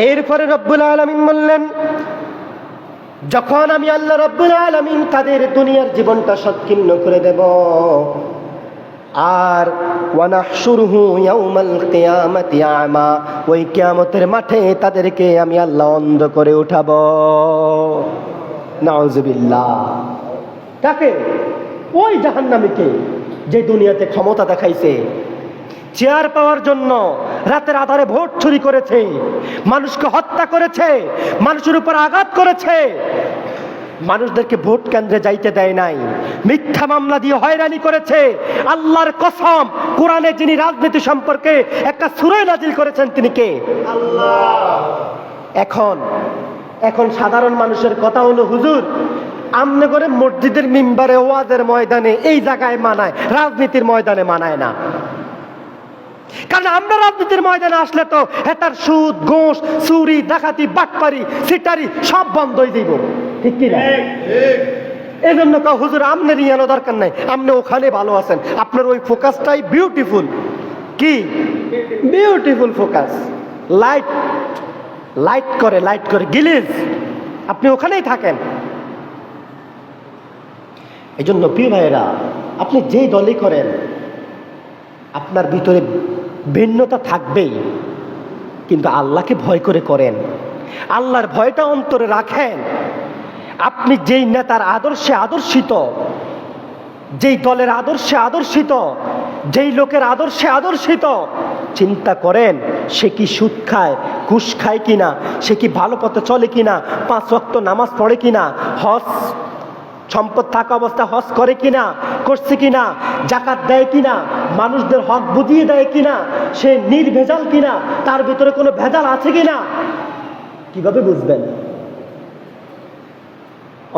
এরপরে রব্বুল আলামিন বললেন, যখন আমি আল্লাহ রব্বুল আলামিন তাদের দুনিয়ার জীবনটা সৎকীর্ণ করে দেব, আর ওয়ানাহশুরুহু ইয়াউমাল কিয়ামাতি আমা, ওই কিয়ামতের মাঠে তাদেরকে আমি আল্লাহ অন্ধ করে উঠাবো। নাউযুবিল্লাহ। কাকে? ওই জাহান্নামীকে, যে দুনিয়াতে ক্ষমতা দেখাইছে, চেয়ার পাওয়ার জন্য রাতের আধারে ভোট চুরি করেছে, মানুষকে হত্যা করেছে, মানুষের উপর আঘাত করেছে, মানুষদেরকে ভোট কেন্দ্রে যাইতে দেয় নাই, মিথ্যা মামলা দিয়ে হয়রানি করেছে। আল্লাহর কসম, কোরআনে যিনি রাজনীতি সম্পর্কে একটা সূরা নাজিল করেছেন তিনি কে? আল্লাহ। এখন সাধারণ মানুষের কথা হলো, হুজুর আমনে করে মসজিদের মিম্বারে, ওয়াজের ময়দানে এই জায়গায় মানায়, রাজনীতির ময়দানে মানায় না। কারণ আমরা রাজনীতির ময়দানে আসলে তো হেতার সুদ, ঘুষ, চুরি, ডাকাতি, বাটপারি, সিটারি সব বন্ধ হয়ে যাইব, ঠিক কি না? এই জন্য কাউ হুজুর আমনের ইয়ানো দরকার নাই, আপনি ওখানে ভালো আছেন, আপনার ওই ফোকাসটাই বিউটিফুল। কি বিউটিফুল ফোকাস, লাইট করে গিলিজ, আপনি ওখানেই থাকেন। এই জন্য প্রিয় ভাইয়েরা, আপনি যেই দলই করেন আপনার ভিতরে ভিন্নতা থাকবেই, কিন্তু আল্লাহকে ভয় করে করেন, আল্লাহর ভয়টা অন্তরে রাখেন। আপনি যেই নেতার আদর্শে আদর্শিত, যেই দলের আদর্শে আদর্শিত, যেই লোকের আদর্শে আদর্শিত, চিন্তা করেন সে কি সুদ খায়, ঘুষ খায় কিনা, সে কি ভালো পথে চলে কিনা, 5 ওয়াক্ত নামাজ পড়ে কিনা, হজ সম্পদ থাকা অবস্থা হজ করে কিনা, করছে কিনা, জাকাত দেয় কিনা, মানুষদের হক বুঝিয়ে দেয় কিনা, সে নির্ভেজাল কিনা, তার ভিতরে কোনো ভেজাল আছে কিনা, কিভাবে বুঝবেন?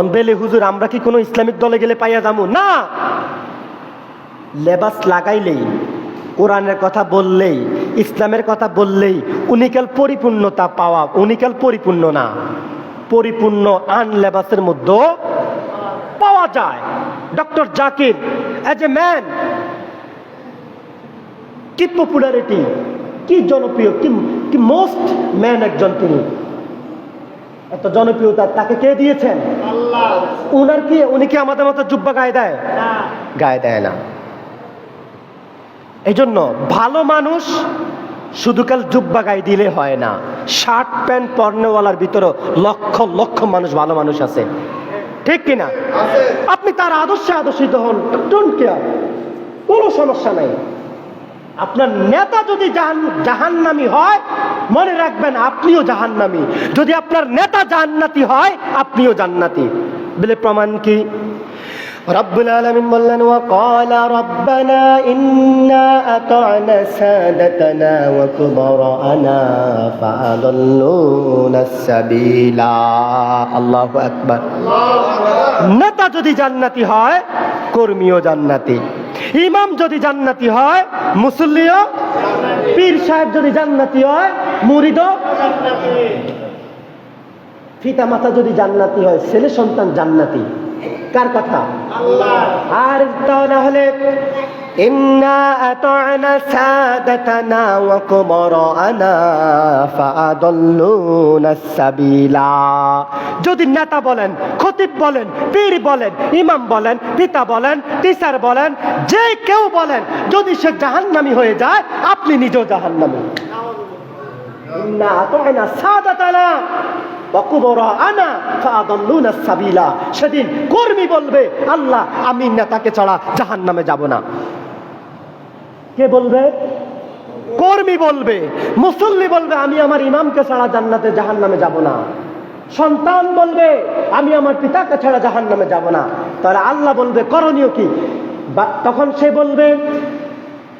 অনবেলে হুজুর আমরা কি কোনো ইসলামিক দলে গেলে পাইয়া যাবো না? লেবাস লাগাইলেই, কোরআনের কথা বললেই, ইসলামের কথা বললেই উনিকাল পরিপূর্ণতা পাওয়া, উনিকাল পরিপূর্ণ না, পরিপূর্ণ আন লেবাসের মধ্যে পাওয়া যায়। Doctor Zakir as a man, কি পপুলারিটি, কি জনপ্রিয়, কি মোস্ট ম্যান একজন তিনি, এত জনপ্রিয়তা তাকে কে দিয়েছেন? আল্লাহ। উনি কি আমাদের মতো জুব্বা গায়ে দেয়? গায়ে দেয় না। এই জন্য ভালো মানুষ শুধু কাল জুব্বা গায়ে দিলে হয় না, শার্ট প্যান্ট পরনেওয়ালার ভিতরে লক্ষ লক্ষ মানুষ ভালো মানুষ আছে, ঠিক কিনা? আপনি তার আদর্শে আদর্শিত হন, ডোন্ট কেয়ার, কোনো সমস্যা নাই। আপনার নেতা যদি জাহান্নামী হয়, মনে রাখবেন আপনিও জাহান্নামী। যদি আপনার নেতা জান্নাতি হয়, আপনিও জান্নাতি। বলে প্রমাণ কি? রব্বুল আলামিন বললেন, ওয়াকালা রব্বানা ইন্না আতা'না সাদাতানা ওয়া কুবারানা ফাআদাল্লুনাস সাবিলা। আল্লাহু আকবার। নেতা যদি জান্নাতি হয়, কর্মীও জান্নাতি। ইমাম যদি জান্নাতি হয়, মুসল্লিও জান্নাতি। পীর সাহেব যদি জান্নাতি হয়, মুরিদও জান্নাতি। পিতা মাতা যদি জান্নাতি হয়, ছেলে সন্তান জান্নাতি। কার কথা? আল্লাহ। আর তা না হলে ইন্না আতা'না সাদাতানা ওয়া কুবারানা ফাআদাল্লুনাস সাবিলা। যদি নেতা বলেন, খতিব বলেন, পীর বলেন, ইমাম বলেন, পিতা বলেন, টিচার বলেন, যে কেউ বলেন, যদি সে জাহান্নামী হয়ে যায়, আপনি নিজেও জাহান্নামী। ইন্না আতা'না সাদাতানা ওয়া কুবারানা ফাআদাল্লুনাস সাবিলা। সেদিন কর্মী বলবে, আল্লাহ আমি নেতাকে ছাড়া জাহান্নামে যাব না। কে বলবে? কর্মী বলবে। মুসল্লি বলবে, আমি আমার ইমামকে ছাড়া জান্নাতে জাহান্নামে যাব না। সন্তান বলবে, আমি আমার পিতাকে ছাড়া জাহান্নামে যাব না। তাহলে আল্লাহ বলবে করণীয় কি? তখন সে বলবে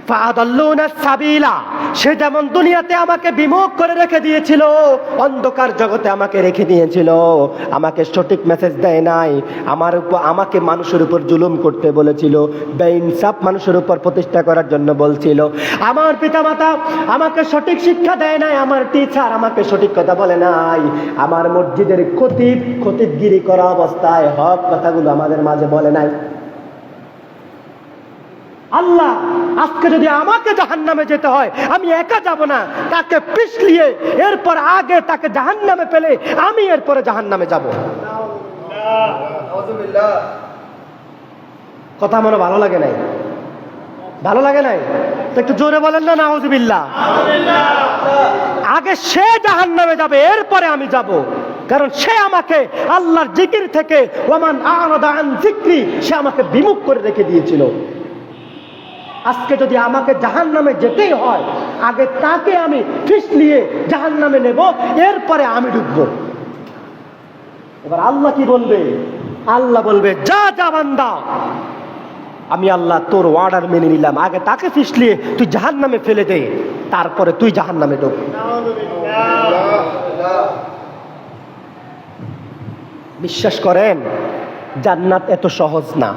ফাআদাল্লুনাস সাবিলা। সে যেমন দুনিয়াতে আমাকে বিমুখ করে রেখে দিয়েছিল, অন্ধকার জগতে আমাকে রেখে দিয়েছিল, আমাকে সঠিক মেসেজ দেয় নাই, আমাকে মানুষের উপর জুলুম করতে বলেছিল, বেইনসাফ মানুষের উপর প্রতিষ্ঠা করার জন্য বলছিল, আমার পিতামাতা আমাকে সঠিক শিক্ষা দেয় নাই, আমার টিচার আমাকে সঠিক কথা বলে নাই, আমার মসজিদের খতিবগিরি করা অবস্থায় হক কথাগুলো আমাদের মাঝে বলে নাই। আল্লাহ আজকে যদি আমাকে জাহান্নামে যেতে হয় আমি একা যাব না, তাকে পিছলিয়ে এরপর আগে তাকে জাহান্নামে ফেলে আমি এরপরে জাহান্নামে যাব। কথা মনে ভালো লাগে নাই? ভালো লাগে নাই তো একটু জোরে বলেন না নাউজুবিল্লাহ। আগে সে জাহান্নামে যাবে, এরপরে আমি যাব, কারণ সে আমাকে আল্লাহর জিকির থেকে ওয়ামান আরাদা আন যিকরি, সে আমাকে বিমুখ করে রেখে দিয়েছিল। আজকে যদি আমাকে জাহান্নামে যেতেই হয় আগে তাকে আমি পিছলিয়ে জাহান্নামে নেব, এরপরে আমি ঢুকবো। এবার আল্লাহ কি বলবে? আল্লাহ বলবে যা যা বান্দা, আমি আল্লাহ তোর অর্ডার মেনে নিলাম, আগে তাকে পিছলিয়ে তুই জাহান্নামে ফেলে দে, তারপরে তুই জাহান্নামে ঢুক। বিশ্বাস করেন জান্নাত এত সহজ না।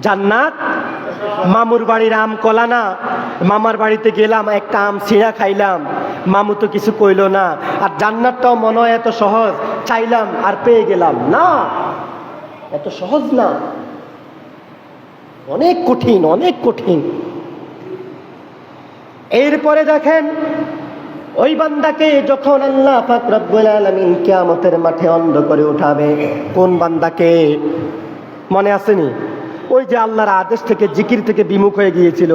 জান্নাত মামুর বাড়ির আম কলা না। মামার বাড়িতে গেলাম, একটা আম ছিঁড়া খাইলাম, মামু তো কিছু কইলো না। আর জান্নাতটাও মনে হয় এত সহজ, চাইলাম আর পেয়ে গেলাম, না, এত সহজ না, অনেক কঠিন, অনেক কঠিন। এরপরে দেখেন ওই বান্দাকে যখন আল্লাহ পাক রব্বুল আলামিন কিয়ামতের মাঠে অন্ধ করে উঠাবে, কোন বান্দাকে মনে আসেনি? ওই যে আল্লাহর আদেশ থেকে জিকির থেকে বিমুখ হয়ে গিয়েছিল,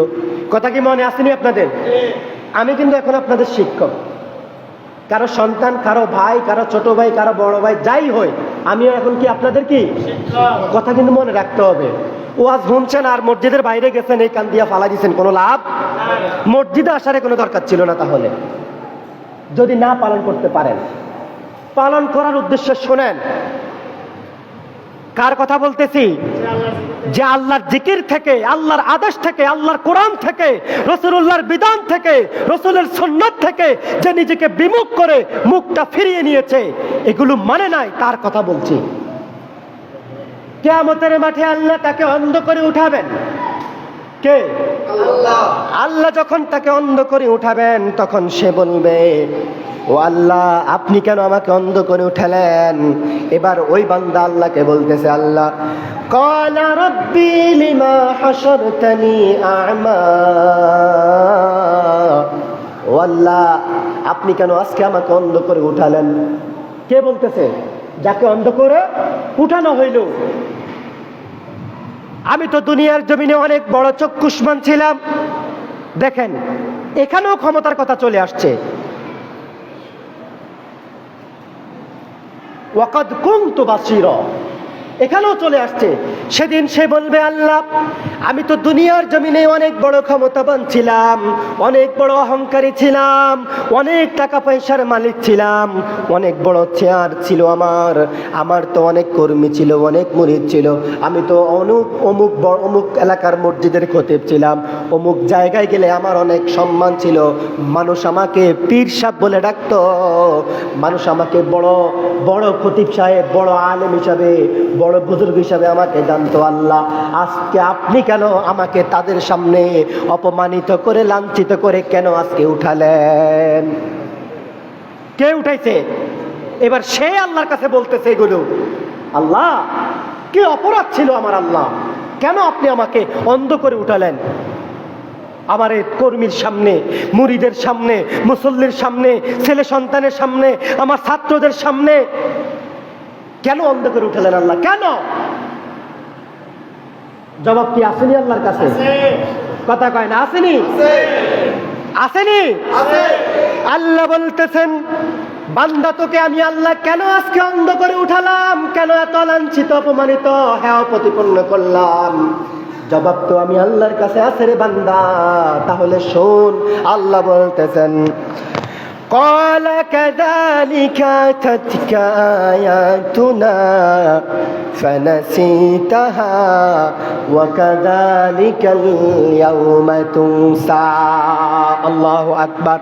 কথা কি মনে আসেনি আপনাদের? আমি কিন্তু এখন আপনাদের শিক্ষক, কারো সন্তান, কারো ভাই, কারো ছোট ভাই, কারো বড় ভাই, যাই হয় আমিও এখন কি আপনাদের কি কথা কিন্তু মনে রাখতে হবে। ওয়াজ শুনছেন আর মসজিদের বাইরে গেছেন, এই কান দিয়া ফালা দিচ্ছেন, কোনো লাভ? মসজিদে আসার কোনো দরকার ছিল না। তাহলে যদি না পালন করতে পারেন, পালন করার উদ্দেশ্যে শোনেন কার কথা বলতেছি? যে আল্লাহর জিকির থেকে, আল্লাহর আদেশ থেকে, আল্লাহর কোরআন থেকে, রাসূলুল্লাহর বিধান থেকে, রাসূলের সুন্নাত থেকে যে নিজেকে বিমুখ করে মুখটা ফিরিয়ে নিয়েছে, এগুলো মানে নাই, তার কথা বলছি। কিয়ামতের মাঠে আল্লাহ তাকে অন্ধ করে উঠাবেন। কে? আল্লাহ। আল্লাহ যখন তাকে অন্ধ করে উঠাবেন তখন সে বলবে ও আল্লাহ আপনি কেন আমাকে অন্ধ করে উঠালেন? এবার ওই বান্দা আল্লাহকে বলতেছে, আল্লাহ ক্বালা রাব্বি লিমা হাশারতানি আ'মা, ও আল্লাহ আপনি কেন আজকে আমাকে অন্ধ করে উঠালেন? কে বলতেছে? যাকে অন্ধ করে উঠানো হইল। আমি তো দুনিয়ার জমিনে অনেক বড় চক্ষুষ্মান ছিলাম। দেখেন এখানেও ক্ষমতার কথা চলে আসছে। ওয়াকাদ কুনতু বাসীরা, এখানেও চলে আসছে। সেদিন সে বলবে, আল্লাহ আমি তো দুনিয়ার জমিনে অনেক বড় ক্ষমতাবান ছিলাম, অনেক বড় অহংকারী ছিলাম, অনেক টাকা পয়সার মালিক ছিলাম, অনেক বড় চেয়ার ছিল আমার তো অনেক কর্মী ছিল, অনেক মুরিদ ছিল, আমি তো অমুক এলাকার মসজিদের খতিব ছিলাম, অমুক জায়গায় গেলে আমার অনেক সম্মান ছিল, মানুষ আমাকে পীর সাহেব বলে ডাকতো, মানুষ আমাকে বড় বড় খতিব সাহেব, বড় আলেম হিসাবে, বড় বুজুর্গ হিসাবে আমাকে জানতো। আল্লাহ আজকে আপনি কেন আমাকে তাদের সামনে অপমানিত করে, লাঞ্ছিত করে কেন আজকে উঠালেন? কে উঠাইছে? এবার সে আল্লাহর কাছে বলতেছে এগুলো, আল্লাহ কি অপরাধ ছিল আমার, আল্লাহ কেন আপনি আমাকে অন্ধ করে উঠালেন? আমার এই কর্মীর সামনে, মুরিদের সামনে, মুসল্লির সামনে, ছেলে সন্তানের সামনে, আমার ছাত্রদের সামনে কেন অন্ধ করে উঠালেন আল্লাহ? কেন? জবাব কি আসেনি আল্লাহর কাছে? কথা কয় না, আসেনি? আসেনি? আল্লাহ বলতেছেন, বান্দা তোকে আমি আল্লাহ কেন আজকে অন্ধ করে উঠালাম, কেন এত লাঞ্ছিত অপমানিত হেয় প্রতিপন্ন করলাম? জবাব তো আমি আল্লাহর কাছে আছে রে বান্দা। তাহলে শোন, আল্লাহ বলতেছেন, قال كذلك أتتك آياتنا فنسيتها وكذلك اليوم تنسى। الله أكبر।